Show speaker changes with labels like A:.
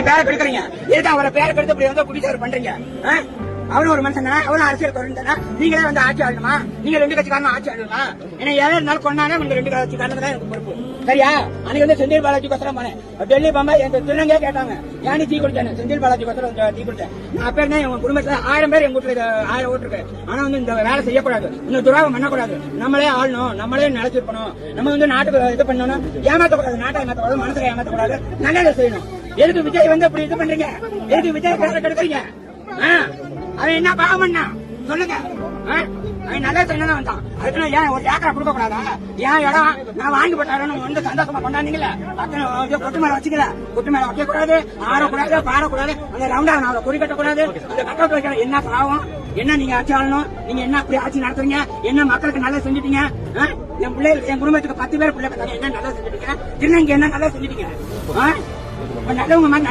A: பேரை கெடுக்கிறீங்க. எதுக்கு அவரை பேரை கெடுத்து இப்படி வந்து குடிச்சாரு பண்றீங்க? அவரும் ஒரு மனுஷன் தானே, அவரும் அரசியல் தொடர்ந்தானே. நீங்களே வந்து ஆட்சி ஆடணுமா? நீங்க 2 கட்சிக்காரனும் ஆட்சி ஆடணுமா? ஏன்னா யாரும் இருந்தாலும் கொண்டானே நீங்க 2 கட்சிக்காரனுக்கு தான் எனக்கு பொறுப்பு. சரியா? அன்னைக்கு வந்து செந்தில் பாலாஜி கோசரம் போனேன். டெல்லி பம்பாய் எங்க திருநங்கே கேட்டாங்க, ஏன் டீ குடிச்சேன்? செந்தில் பாலாஜி கோசரம் டீ குடிச்சேன். நான் அப்ப இருந்தேன், எங்க குடும்பத்துல 1000 பேர் எங்க வீட்டுல 1000 ஓட்டு இருக்கு. ஆனா வந்து இந்த வேலை செய்யக்கூடாது, இந்த துராவம் பண்ணக்கூடாது. நம்மளே ஆளணும், நம்மளே நினைச்சிருக்கணும். நம்ம வந்து நாட்டுக்கு இது பண்ணணும், ஏமாத்தக்கூடாது, நாட்டை ஏமாத்தக்கூடாது, மனசுல ஏமாத்தக்கூடாது, நல்லதை செய்யணும். எதுக்கு விஜய் வந்து இப்படி இது பண்றீங்க? எதுக்கு விஜய் பேரை கெடுக்கிறீங்க? அவன் என்ன பாவம் பண்ணா சொல்லுங்க. அவன் நல்ல சொன்னதான் வந்தான். அதுக்கு ஏன் ஒரு ஏக்கரை கொடுக்க கூடாதா? ஏன் இடம் நான் வாங்கி போட்டாருன்னு வந்து சந்தோஷமா கொண்டாந்தீங்களா? கொட்டு மேல வச்சுக்கல, கொட்டு மேல வைக்க கூடாது, ஆடக்கூடாது, பாடக்கூடாது, அந்த ரவுண்டா அவரை குறி கட்டக்கூடாது, அந்த கட்டவுட் வைக்கிற என்ன பாவம்? என்ன நீங்க ஆட்சி ஆளணும்? நீங்க என்ன அப்படி ஆட்சி நடத்துறீங்க? என்ன மக்களுக்கு நல்லா செஞ்சுட்டீங்க? என் பிள்ளைகளுக்கு, என் குடும்பத்துக்கு 10 பேர் பிள்ளை என்ன நல்லா செஞ்சுட்டீங்க? திருநங்கை என்ன நல்லா செஞ்சுட்டீங்க? நல்லவங்க மாதிரி